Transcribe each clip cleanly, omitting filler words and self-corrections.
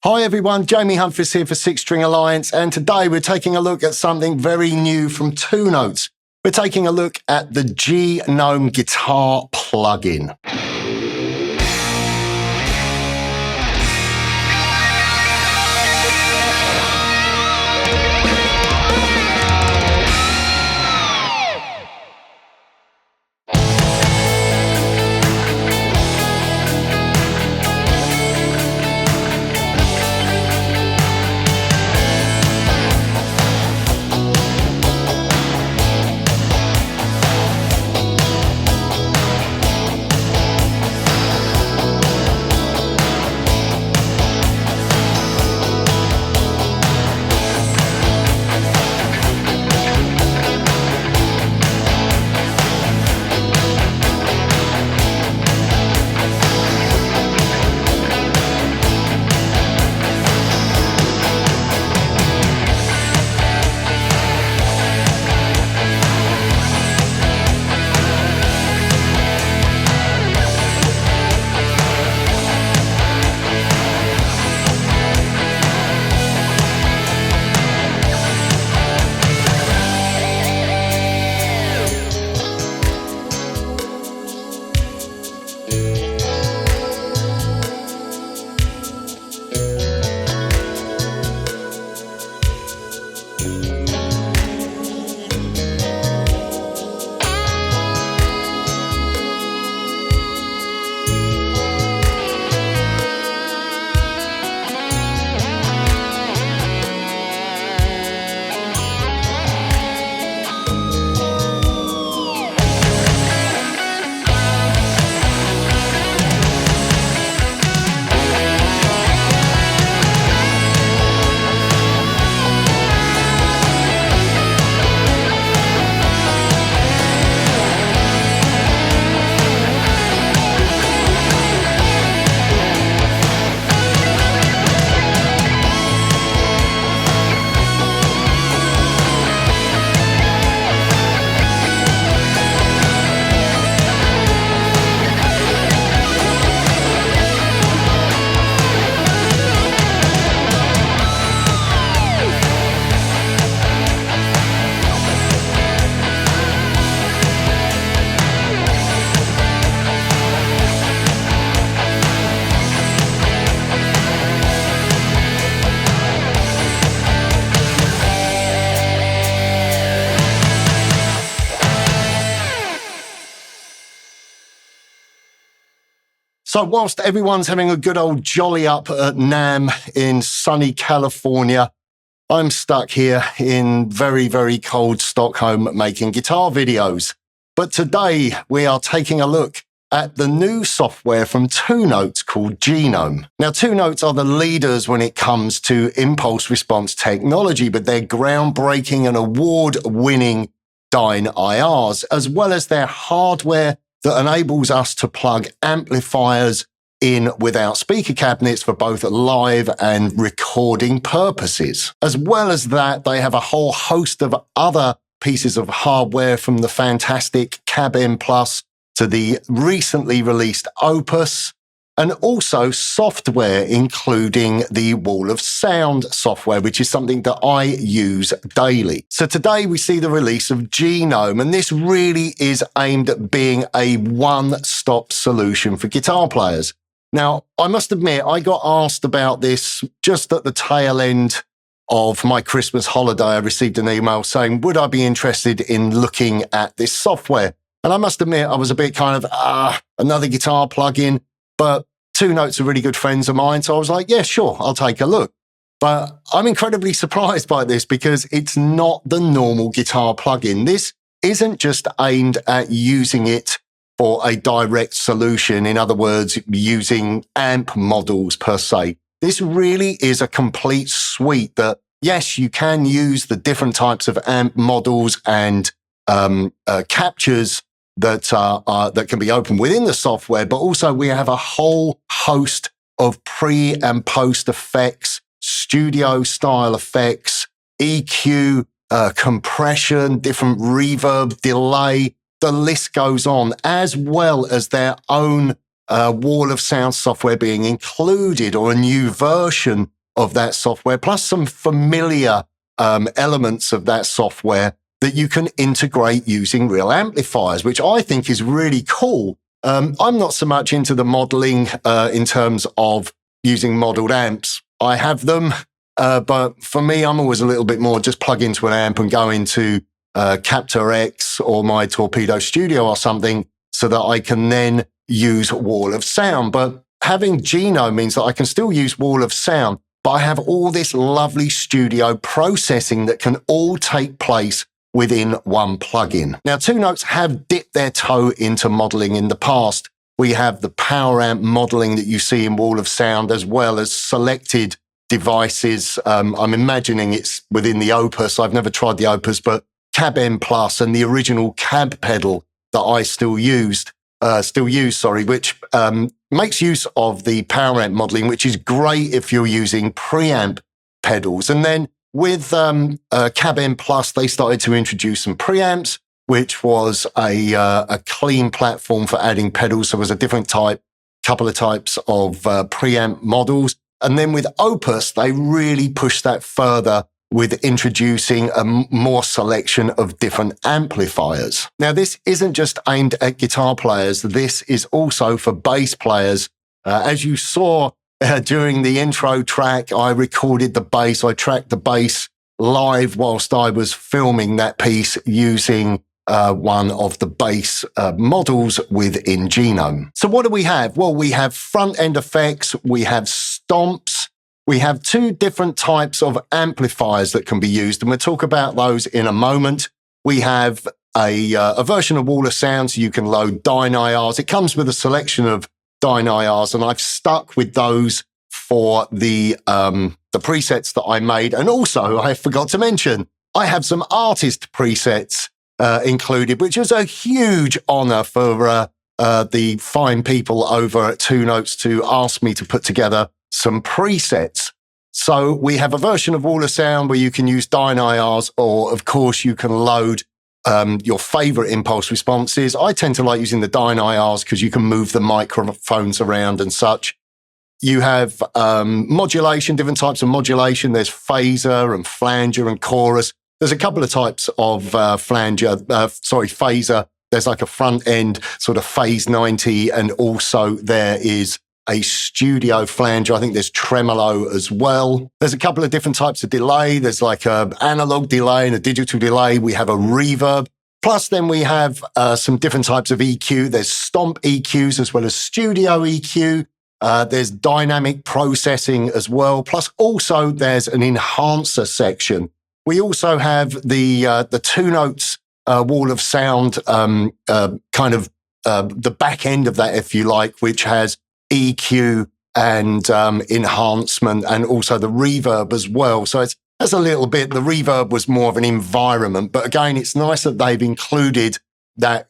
Hi everyone, Jamie Humphries here for Six String Alliance, and today we're taking a look at something very new from Two Notes. We're taking a look at the Genome guitar plugin. So whilst everyone's having a good old jolly up at NAMM in sunny California, I'm stuck here in very, very cold Stockholm making guitar videos. But today we are taking a look at the new software from Two Notes called Genome. Now, Two Notes are the leaders when it comes to impulse response technology, but they're groundbreaking and award-winning Dyne IRs, as well as their hardware that enables us to plug amplifiers in without speaker cabinets for both live and recording purposes. As well as that, they have a whole host of other pieces of hardware, from the fantastic Cab M Plus to the recently released Opus, and also software, including the Wall of Sound software, which is something that I use daily. So today we see the release of Genome, and this really is aimed at being a one-stop solution for guitar players. Now, I must admit, I got asked about this just at the tail end of my Christmas holiday. I received an email saying, would I be interested in looking at this software? And I must admit, I was a bit kind of, another guitar plugin, but Two Notes are really good friends of mine. So I was like, yeah, sure, I'll take a look. But I'm incredibly surprised by this because it's not the normal guitar plugin. This isn't just aimed at using it for a direct solution. In other words, using amp models per se. This really is a complete suite that, yes, you can use the different types of amp models and captures that can be opened within the software, but also we have a whole host of pre and post effects, studio style effects, EQ, compression, different reverb, delay. The list goes on, as well as their own wall of sound software being included, or a new version of that software, plus some familiar elements of that software that you can integrate using real amplifiers, which I think is really cool. I'm not so much into the modeling in terms of using modeled amps. I have them, but for me, I'm always a little bit more just plug into an amp and go into Captor X or my Torpedo Studio or something so that I can then use wall of sound. But having Genome means that I can still use wall of sound, but I have all this lovely studio processing that can all take place within one plugin. Now, 2Notes have dipped their toe into modeling in the past. We have the power amp modeling that you see in wall of sound, as well as selected devices. I'm imagining it's within the Opus. I've never tried the Opus, but Cab M Plus and the original cab pedal that I still use, which makes use of the power amp modeling, which is great if you're using preamp pedals. And then with Cab M Plus, they started to introduce some preamps, which was a clean platform for adding pedals. So it was a different couple of types of preamp models. And then with Opus, they really pushed that further with introducing a more selection of different amplifiers. Now, this isn't just aimed at guitar players. This is also for bass players. As you saw during the intro track, I recorded the bass. I tracked the bass live whilst I was filming that piece using one of the bass models within Genome. So what do we have? Well, we have front-end effects. We have stomps. We have two different types of amplifiers that can be used, and we'll talk about those in a moment. We have a version of Wall of Sound, so you can load Dyne-IRs. It comes with a selection of Dyne-IRs, and I've stuck with those for the presets that I made. And also, I forgot to mention, I have some artist presets included, which is a huge honor for the fine people over at 2Notes to ask me to put together some presets. So we have a version of Wall of Sound where you can use Dyne-IRs, or of course you can load your favorite impulse responses. I tend to like using the Dyne-IRs because you can move the microphones around and such. You have modulation, different types of modulation. There's phaser and flanger and chorus. There's a couple of types of phaser. There's like a front end sort of phase 90, and also there is a studio flanger. I think there's tremolo as well. There's a couple of different types of delay. There's like an analog delay and a digital delay. We have a reverb. Plus then we have some different types of EQ. There's stomp EQs as well as studio EQ. There's dynamic processing as well. Plus also there's an enhancer section. We also have the 2Notes Wall of Sound the back end of that, if you like, which has EQ and enhancement, and also the reverb as well. So that's a little bit, the reverb was more of an environment, but again, it's nice that they've included that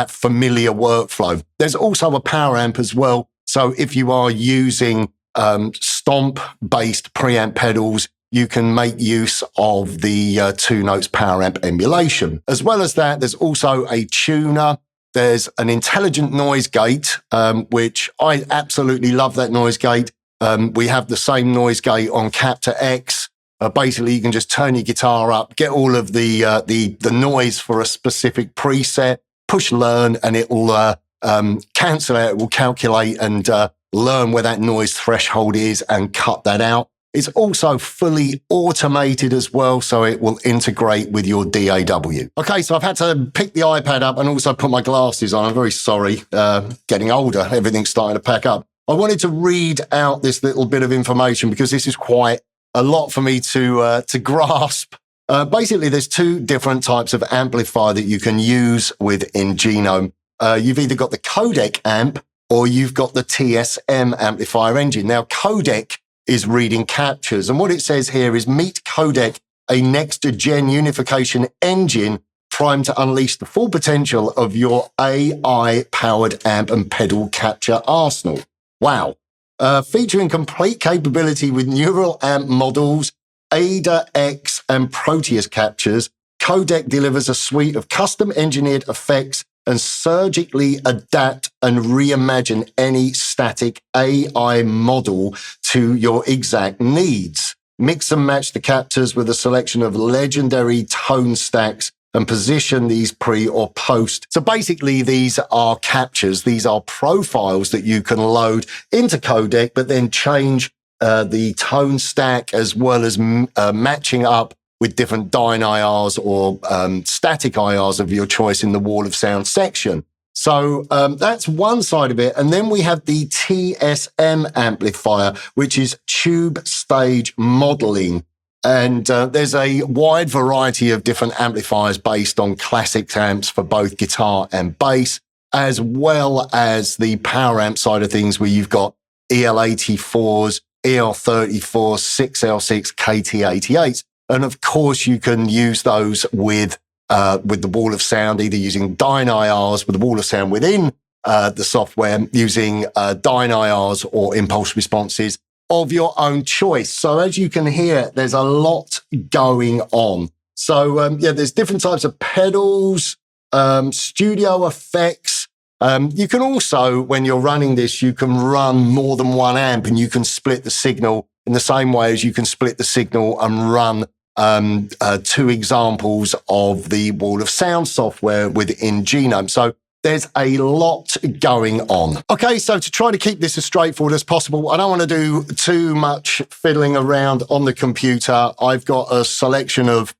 familiar workflow. There's also a power amp as well. So if you are using stomp-based preamp pedals, you can make use of the 2Notes power amp emulation. As well as that, there's also a tuner. There's an intelligent noise gate, which I absolutely love that noise gate. We have the same noise gate on Captor X. Basically, you can just turn your guitar up, get all of the noise for a specific preset, push learn, and it will cancel out. It will calculate and learn where that noise threshold is and cut that out. It's also fully automated as well, so it will integrate with your DAW. Okay, so I've had to pick the iPad up and also put my glasses on. I'm very sorry, getting older, everything's starting to pack up. I wanted to read out this little bit of information because this is quite a lot for me to grasp. Basically, there's two different types of amplifier that you can use within Genome. You've either got the Codex amp or you've got the TSM amplifier engine. Now, Codex is reading captures. And what it says here is meet Codex, a next-gen unification engine primed to unleash the full potential of your AI-powered amp and pedal capture arsenal. Wow. Featuring complete capability with neural amp models, Ada X and Proteus captures, Codex delivers a suite of custom-engineered effects and surgically adapt and reimagine any static AI model to your exact needs. Mix and match the captures with a selection of legendary tone stacks and position these pre or post. So basically, these are captures. These are profiles that you can load into Codex, but then change the tone stack as well as matching up with different dyne IRs or static IRs of your choice in the wall of sound section. So that's one side of it. And then we have the TSM amplifier, which is tube stage modeling. And there's a wide variety of different amplifiers based on classic amps for both guitar and bass, as well as the power amp side of things where you've got EL84s, EL34s, 6L6, KT88s. And of course, you can use those with the wall of sound, either using dyne IRs with the wall of sound within the software, using dyne IRs or impulse responses of your own choice. So as you can hear, there's a lot going on. So there's different types of pedals, studio effects. You can also, when you're running this, you can run more than one amp and you can split the signal in the same way as you can split the signal and run two examples of the wall of sound software within Genome. So there's a lot going on. Okay, so to try to keep this as straightforward as possible, I don't want to do too much fiddling around on the computer. I've got a selection of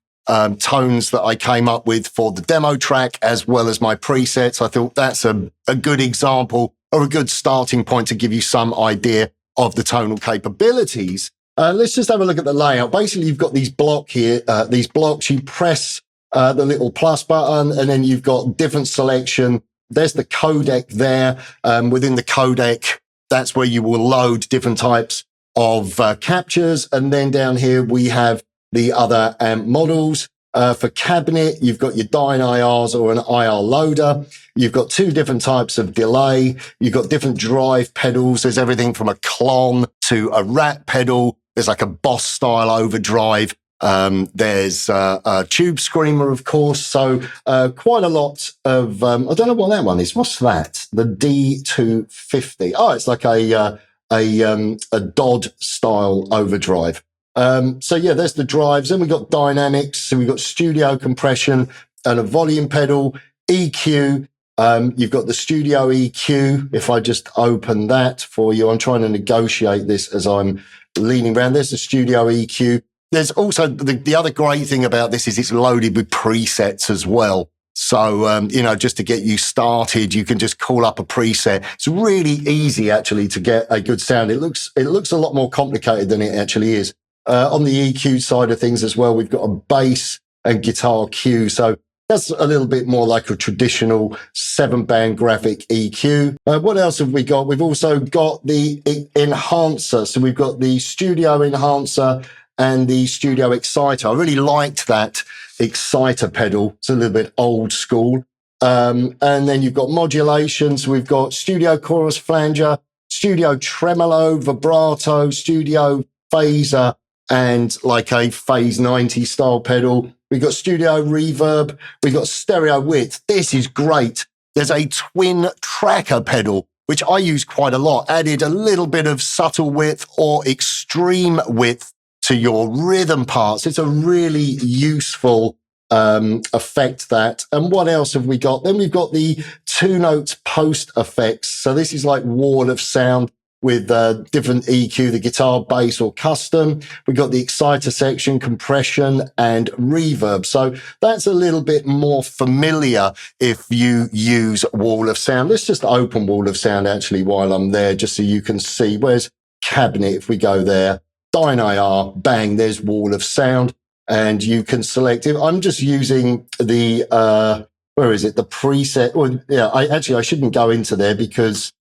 tones that I came up with for the demo track, as well as my presets. I thought that's a good example or a good starting point to give you some idea of the tonal capabilities. Let's just have a look at the layout. Basically, you've got these blocks here. These blocks, you press the little plus button, and then you've got different selection. There's the codec there. Within the codec, that's where you will load different types of captures. And then down here, we have the other amp models. For cabinet, you've got your dyne IRs or an IR loader. You've got two different types of delay. You've got different drive pedals. There's everything from a clon to a rat pedal. There's like a Boss style overdrive. There's a tube screamer, of course. So quite a lot of, I don't know what that one is. What's that? The D250. Oh, it's like a Dodd style overdrive. So yeah, there's the drives. Then we've got dynamics. So we've got studio compression and a volume pedal, EQ. You've got the studio EQ. If I just open that for you, I'm trying to negotiate this as I'm leaning around. There's the studio EQ. There's also the other great thing about this is it's loaded with presets as well. So, just to get you started, you can just call up a preset. It's really easy actually to get a good sound. It looks a lot more complicated than it actually is. On the EQ side of things as well, we've got a bass and guitar cue. So that's a little bit more like a traditional 7-band graphic EQ. What else have we got? We've also got the enhancer. So we've got the studio enhancer and the studio exciter. I really liked that exciter pedal. It's a little bit old school. And then you've got modulations. We've got studio chorus flanger, studio tremolo, vibrato, studio phaser, and like a phase 90 style pedal. We've got studio reverb. We've got stereo width. This is great. There's a twin tracker pedal, which I use quite a lot. Added a little bit of subtle width or extreme width to your rhythm parts. It's a really useful effect, that. And what else have we got? Then we've got the 2-note post effects. So this is like wall of sound with different EQ, the guitar, bass, or custom. We've got the exciter section, compression, and reverb. So that's a little bit more familiar if you use wall of sound. Let's just open wall of sound actually while I'm there, just so you can see. Where's cabinet? If we go there, dyne IR, bang, there's wall of sound. And you can select it. I'm just using the, where is it? The preset. Well, yeah, I shouldn't go into there because,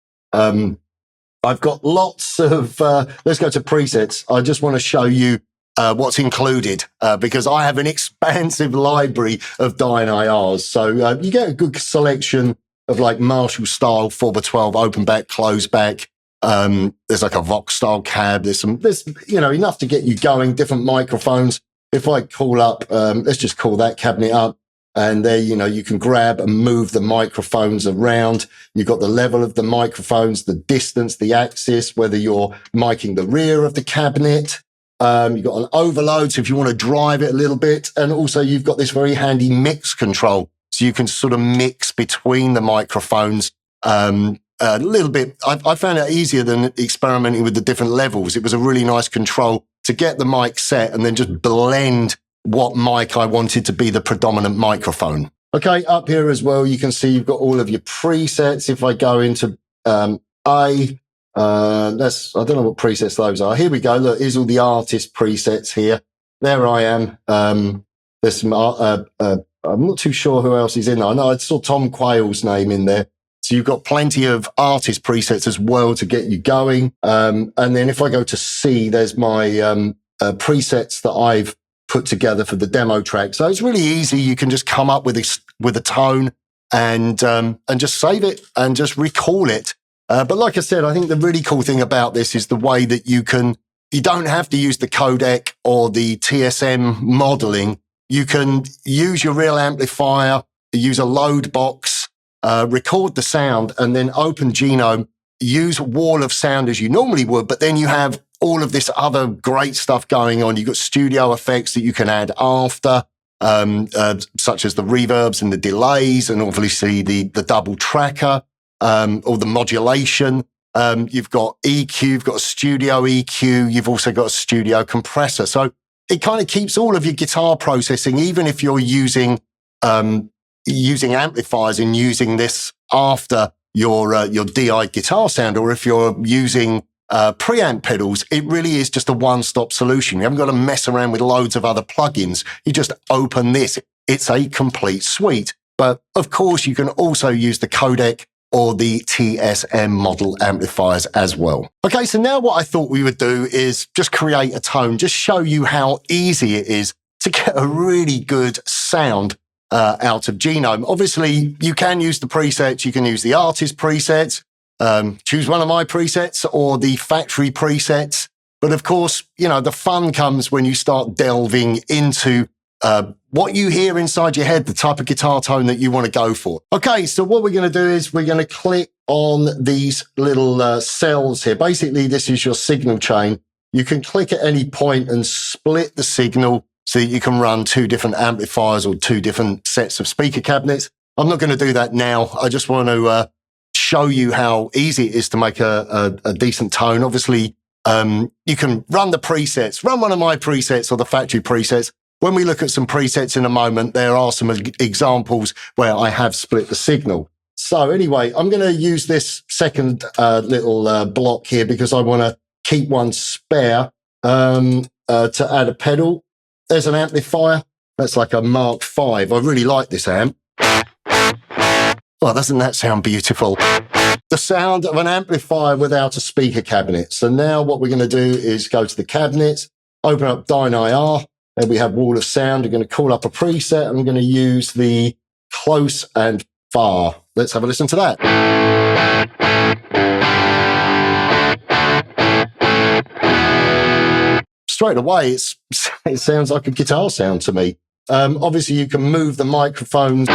I've got lots of, let's go to presets. I just want to show you what's included because I have an expansive library of dyne IRs. So you get a good selection of like Marshall style 4x12 open back, close back. There's like a Vox style cab. There's enough to get you going, different microphones. If I call up, let's just call that cabinet up. And there, you know, you can grab and move the microphones around. You've got the level of the microphones, the distance, the axis, whether you're miking the rear of the cabinet. You've got an overload, so if you want to drive it a little bit. And also you've got this very handy mix control. So you can sort of mix between the microphones a little bit. I found it easier than experimenting with the different levels. It was a really nice control to get the mic set and then just blend what mic I wanted to be the predominant microphone. Okay, up here as well, you can see you've got all of your presets. If I go into I don't know what presets those are. Here we go. Look, here's all the artist presets here. There I am. There's some, I'm not too sure who else is in there. I know I saw Tom Quayle's name in there. So you've got plenty of artist presets as well to get you going. And then if I go to C, there's my presets that I've put together for the demo track. So it's really easy. You can just come up with a tone and just save it and just recall it. But like I said, I think the really cool thing about this is the way that you don't have to use the codec or the TSM modeling. You can use your real amplifier, use a load box, record the sound, and then open Genome, use Wall of Sound as you normally would, but then you have all of this other great stuff going on. You've got studio effects that you can add after, such as the reverbs and the delays, and obviously the double tracker, or the modulation. You've got EQ, you've got a studio EQ, you've also got a studio compressor. So it kind of keeps all of your guitar processing, even if you're using amplifiers and using this after your DI guitar sound, or if you're using preamp pedals, it really is just a one-stop solution. You haven't got to mess around with loads of other plugins. You just open this. It's a complete suite. But of course, you can also use the codec or the TSM model amplifiers as well. Okay, so now what I thought we would do is just create a tone, just show you how easy it is to get a really good sound out of Genome. Obviously, you can use the presets. You can use the artist presets, choose one of my presets or the factory presets. But of course, you know, the fun comes when you start delving into what you hear inside your head, the type of guitar tone that you want to go for. Okay, so what we're going to do is we're going to click on these little cells here. Basically, this is your signal chain. You can click at any point and split the signal so that you can run two different amplifiers or two different sets of speaker cabinets. I'm not going to do that now. I just want to show you how easy it is to make a decent tone. Obviously, you can run the presets, run one of my presets or the factory presets. When we look at some presets in a moment, there are some examples where I have split the signal. So anyway, I'm going to use this second little block here because I want to keep one spare to add a pedal. There's an amplifier. That's like a Mark V. I really like this amp. Oh, doesn't that sound beautiful? The sound of an amplifier without a speaker cabinet. So now what we're going to do is go to the cabinets, open up Dyne-IR. There we have Wall of Sound. We're going to call up a preset. I'm going to use the Close and Far. Let's have a listen to that. Straight away, it sounds like a guitar sound to me. Obviously, you can move the microphones.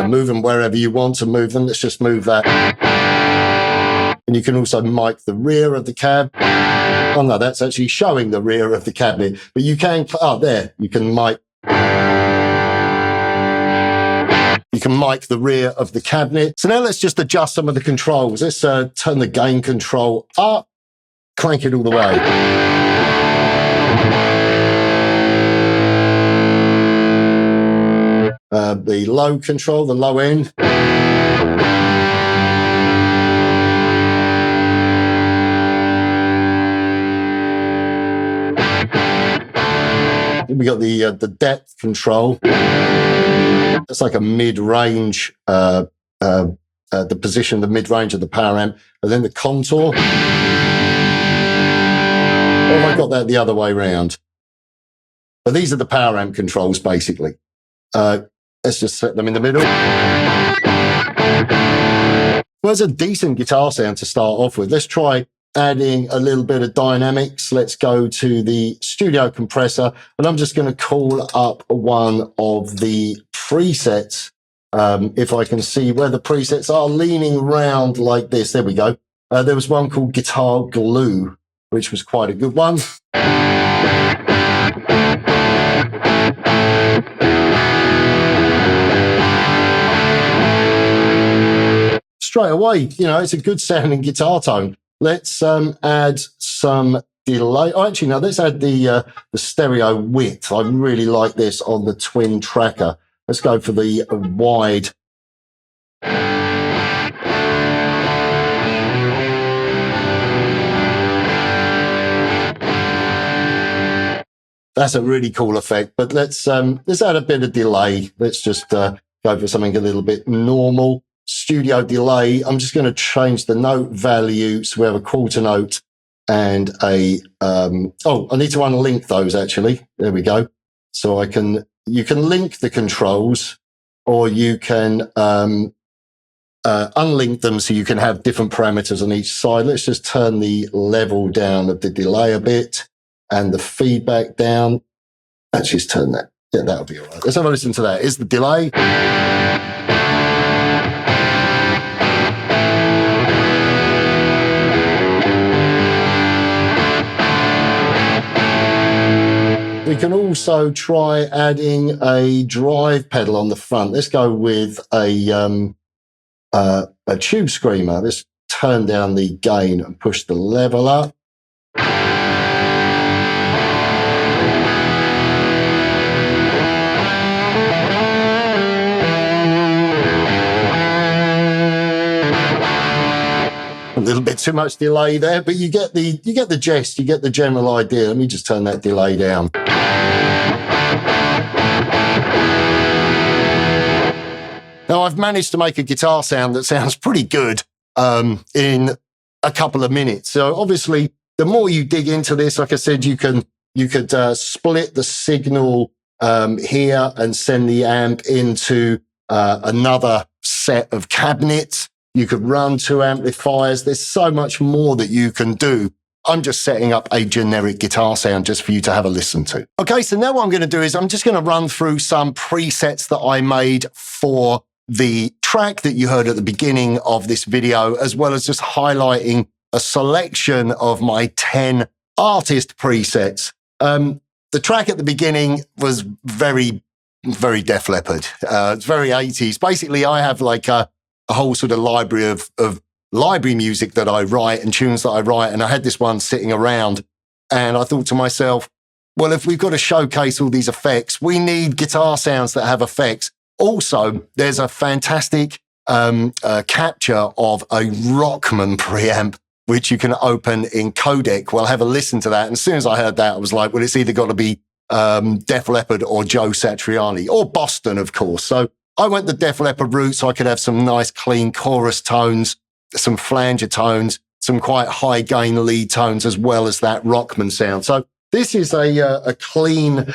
Move them wherever you want to move them. Let's just move that. And you can also mic the rear of the cab. Oh no, that's actually showing the rear of the cabinet. But you can, there, you can mic. You can mic the rear of the cabinet. So now let's just adjust some of the controls. Let's turn the gain control up, crank it all the way. The low control, the low end. We got the depth control. That's like a mid-range, the position, the mid-range of the power amp, and then the contour. Or have I got that the other way around? But these are the power amp controls, basically. Let's just set them in the middle. Well, it's a decent guitar sound to start off with. Let's try adding a little bit of dynamics. Let's go to the studio compressor, and I'm just going to call up one of the presets. If I can see where the presets are leaning round like this. There we go. There was one called Guitar Glue, which was quite a good one. Straight away, you know, it's a good sounding guitar tone. Let's add some delay. Oh, actually, no, let's add the stereo width. I really like this on the twin tracker. Let's go for the wide. That's a really cool effect, but let's add a bit of delay. Let's just go for something a little bit normal. Studio delay. I'm just going to change the note value so we have a quarter note and a I need to unlink those actually. There we go. So you can link the controls, or you can unlink them so you can have different parameters on each side. Let's just turn the level down of the delay a bit and the feedback down. Let's just turn that. Yeah, that'll be all right. Let's have a listen to that. Is the delay? We can also try adding a drive pedal on the front. Let's go with a tube screamer. Let's turn down the gain and push the level up. A little bit too much delay there, but you get the gist, you get the general idea. Let me just turn that delay down. Now, I've managed to make a guitar sound that sounds pretty good in a couple of minutes. So obviously, the more you dig into this, like I said, you could split the signal here and send the amp into another set of cabinets. You could run two amplifiers. There's so much more that you can do. I'm just setting up a generic guitar sound just for you to have a listen to. Okay, so now what I'm going to do is I'm just going to run through some presets that I made for the track that you heard at the beginning of this video, as well as just highlighting a selection of my 10 artist presets. The track at the beginning was very, very Def Leppard. It's very 80s. Basically, I have like a whole sort of library of library music that I write and tunes that I write. And I had this one sitting around and I thought to myself, well, if we've got to showcase all these effects, we need guitar sounds that have effects. Also, there's a fantastic capture of a Rockman preamp, which you can open in Codex. Well, have a listen to that. And as soon as I heard that, I was like, well, it's either got to be Def Leppard or Joe Satriani or Boston, of course. So I went the Def Leppard route so I could have some nice, clean chorus tones, some flanger tones, some quite high gain lead tones, as well as that Rockman sound. So this is a clean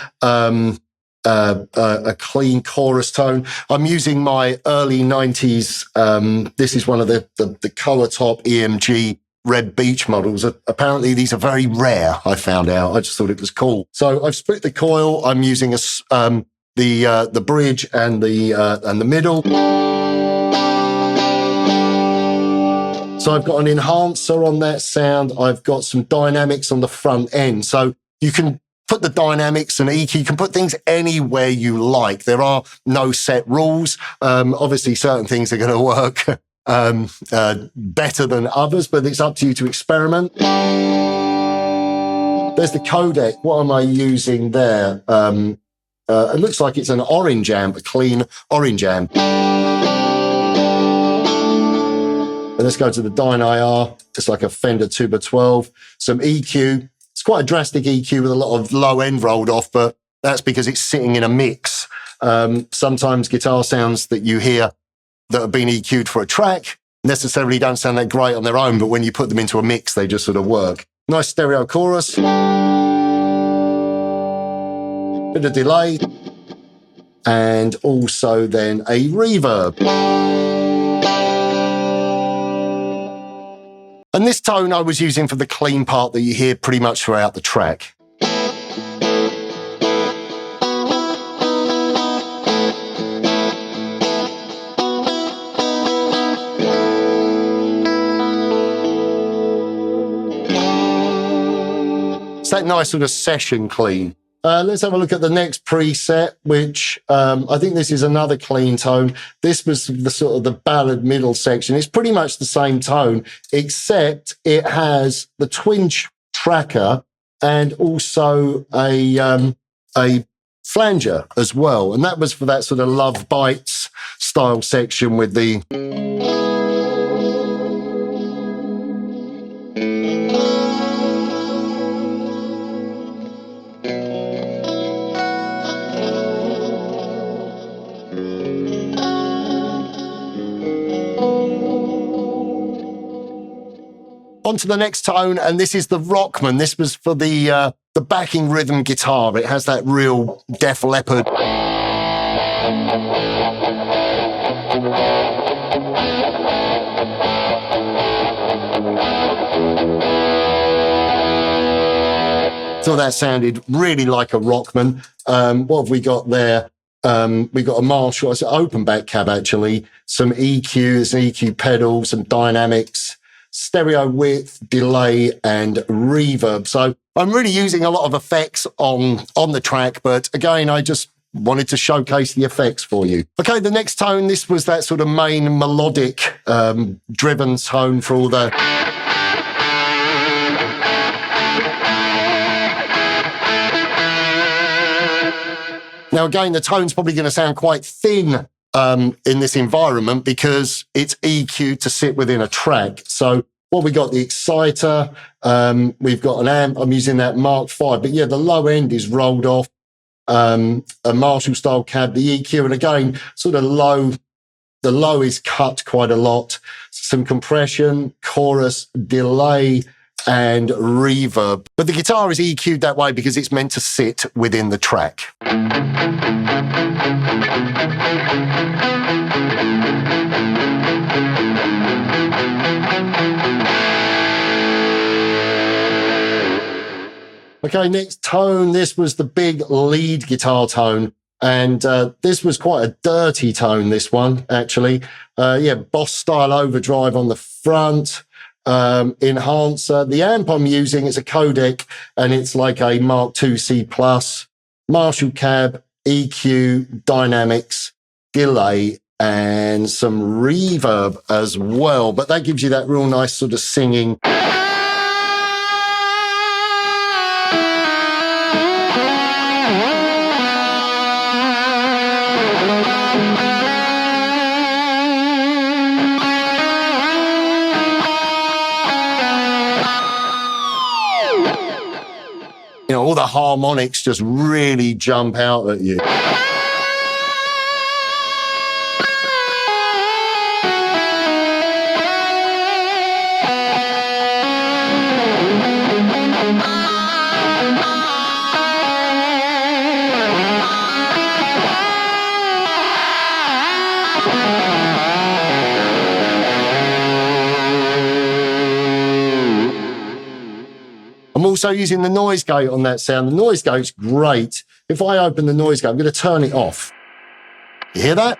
chorus tone. I'm using my early 90s. This is one of the Coatop EMG Red Beach models. Apparently these are very rare, I found out. I just thought it was cool. So I've split the coil. I'm using the bridge and the middle. So I've got an enhancer on that sound. I've got some dynamics on the front end. So you can put the dynamics and EQ, you can put things anywhere you like. There are no set rules. Obviously, certain things are going to work better than others, but it's up to you to experiment. There's the codec. What am I using there? It looks like it's an orange amp, a clean orange amp. And let's go to the Dyne IR. It's like a Fender Tuba 12. Some EQ. It's quite a drastic EQ with a lot of low end rolled off, but that's because it's sitting in a mix. Sometimes guitar sounds that you hear that have been EQ'd for a track necessarily don't sound that great on their own, but when you put them into a mix, they just sort of work. Nice stereo chorus. Bit of delay. And also then a reverb. this tone I was using for the clean part that you hear pretty much throughout the track. It's that nice sort of session clean. Let's have a look at the next preset, which I think this is another clean tone. This was the sort of the ballad middle section. It's pretty much the same tone, except it has the twin tracker and also a flanger as well. And that was for that sort of Love Bites style section with the... On to the next tone, and this is the Rockman. This was for the backing rhythm guitar. It has that real Def Leppard. So that sounded really like a Rockman. What have we got there? We've got a Marshall, it's an open back cab actually, some EQs, an EQ pedal, some dynamics, stereo width, delay, and reverb. So I'm really using a lot of effects on the track, but again, I just wanted to showcase the effects for you. Okay, the next tone, this was that sort of main melodic driven tone for all the... Now again, the tone's probably going to sound quite thin in this environment because it's EQ'd to sit within a track. So what we got, the exciter, we've got an amp, I'm using that Mark V, but yeah, the low end is rolled off, a Marshall style cab, the EQ, and again, sort of low, the low is cut quite a lot, some compression, chorus, delay, and reverb. But the guitar is EQ'd that way because it's meant to sit within the track. Okay, next tone. This was the big lead guitar tone. And this was quite a dirty tone, this one, actually. Yeah, Boss style overdrive on the front. Enhancer. The amp I'm using is a Codex, and it's like a Mark II C+, Marshall cab, EQ, dynamics, delay, and some reverb as well. But that gives you that real nice sort of singing. You know, all the harmonics just really jump out at you. I'm also using the noise gate on that sound. The noise gate's great. If I open the noise gate, I'm going to turn it off. You hear that?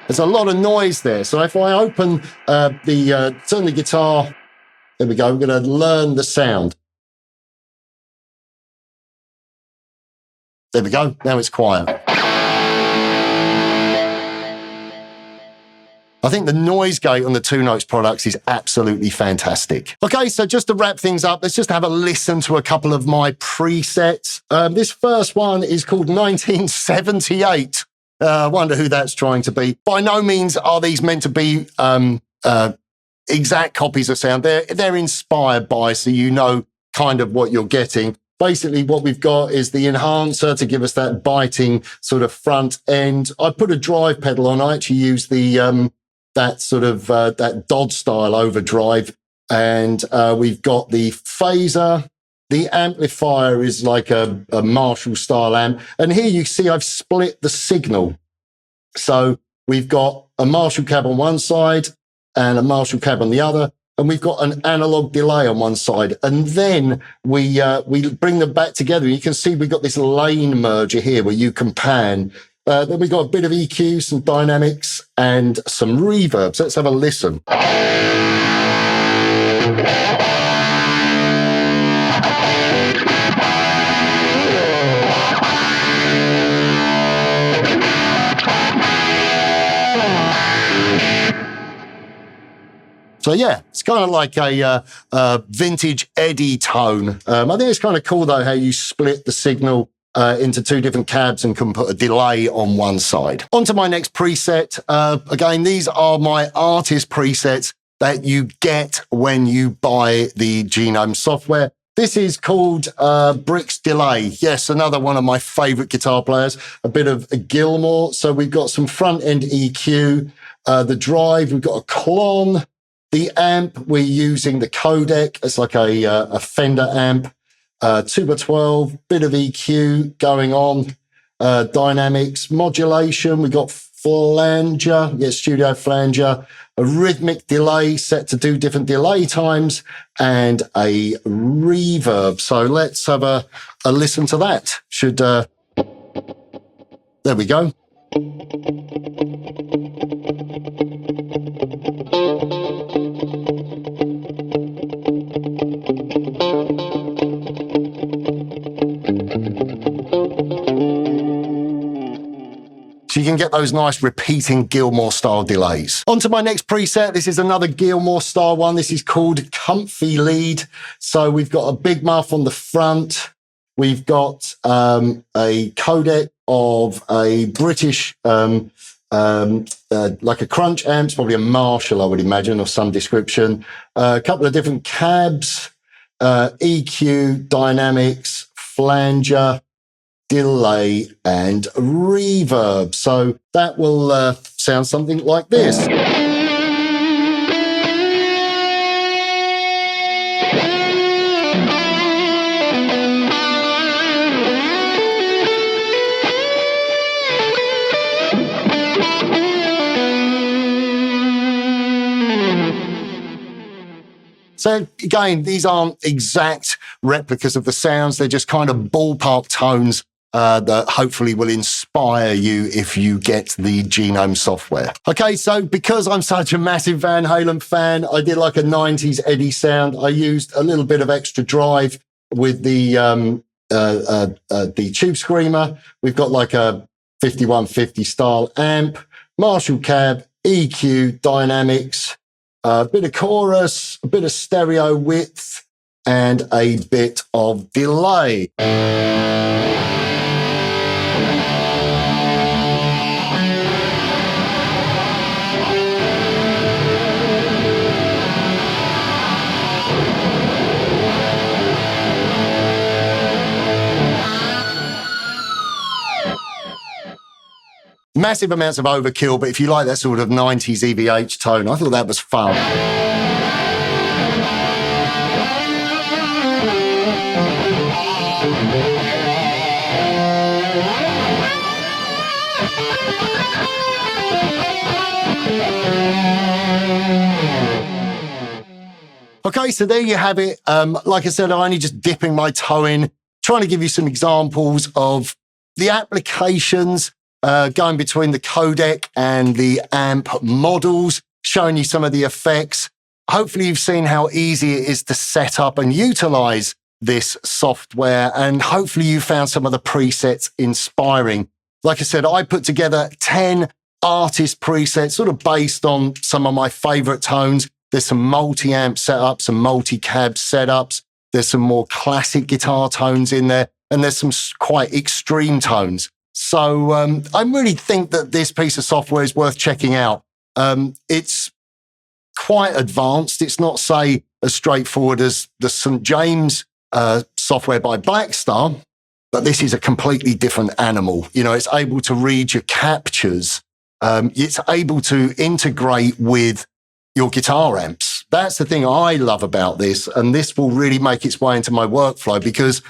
There's a lot of noise there. So if I open turn the guitar, there we go. I'm going to learn the sound. There we go. Now it's quiet. I think the noise gate on the Two Notes products is absolutely fantastic. Okay, so just to wrap things up, let's just have a listen to a couple of my presets. This first one is called 1978. I wonder who that's trying to be. By no means are these meant to be exact copies of sound. They're inspired by, so you know kind of what you're getting. Basically, what we've got is the enhancer to give us that biting sort of front end. I put a drive pedal on. I actually use the that sort of that Dodd style overdrive, and we've got the phaser. The amplifier is like a Marshall style amp, and here you see I've split the signal. So we've got a Marshall cab on one side, and a Marshall cab on the other. And we've got an analog delay on one side. And then we bring them back together. You can see we've got this lane merger here where you can pan. Then we've got a bit of EQ, some dynamics, and some reverb. So let's have a listen. So yeah, it's kind of like a vintage Eddie tone. I think it's kind of cool though how you split the signal into two different cabs and can put a delay on one side. On to my next preset. Again, these are my artist presets that you get when you buy the Genome software. This is called Brick's Delay. Yes, another one of my favorite guitar players, a bit of a Gilmour. So we've got some front end EQ, the drive, we've got a clon. The amp, we're using the Codex. It's like a Fender amp, 2x12, bit of EQ going on, dynamics, modulation. We got flanger, studio flanger, a rhythmic delay set to do different delay times, and a reverb. So let's have a listen to that. There we go. So you can get those nice repeating Gilmour style delays. On to my next preset. This is another Gilmour style one. This is called Comfy Lead. So we've got a big muff on the front. We've got a codec of a British, like a crunch amp, it's probably a Marshall, I would imagine, of some description. A couple of different cabs, EQ, dynamics, flanger, delay, and reverb. So that will sound something like this. So again, these aren't exact replicas of the sounds. They're just kind of ballpark tones that hopefully will inspire you if you get the Genome software. Okay, so because I'm such a massive Van Halen fan, I did like a 90s Eddie sound. I used a little bit of extra drive with the Tube Screamer. We've got like a 5150 style amp, Marshall cab, EQ, dynamics, a bit of chorus, a bit of stereo width, and a bit of delay. Massive amounts of overkill, but if you like that sort of 90s EVH tone, I thought that was fun. Okay, so there you have it. Like I said, I'm only just dipping my toe in, trying to give you some examples of the applications going between the codec and the amp models, showing you some of the effects. Hopefully you've seen how easy it is to set up and utilize this software, and hopefully you found some of the presets inspiring. Like I said, I put together 10 artist presets, sort of based on some of my favorite tones. There's some multi-amp setups, some multi-cab setups. There's some more classic guitar tones in there, and there's some quite extreme tones. So I really think that this piece of software is worth checking out. It's quite advanced. It's not, say, as straightforward as the St. James software by Blackstar, but this is a completely different animal. You know, it's able to read your captures. It's able to integrate with your guitar amps. That's the thing I love about this, and this will really make its way into my workflow, because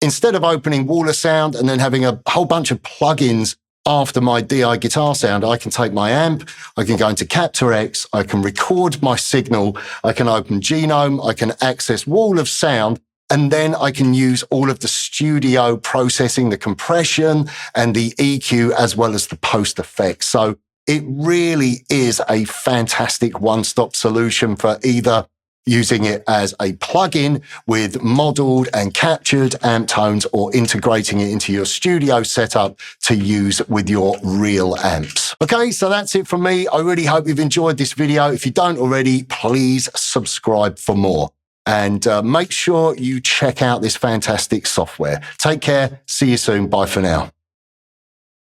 instead of opening Wall of Sound and then having a whole bunch of plugins after my DI guitar sound, I can take my amp, I can go into Capture X, I can record my signal, I can open Genome, I can access Wall of Sound, and then I can use all of the studio processing, the compression and the EQ, as well as the post effects. So it really is a fantastic one-stop solution for either using it as a plugin with modeled and captured amp tones, or integrating it into your studio setup to use with your real amps. Okay, so that's it from me. I really hope you've enjoyed this video. If you don't already, please subscribe for more. And make sure you check out this fantastic software. Take care. See you soon. Bye for now.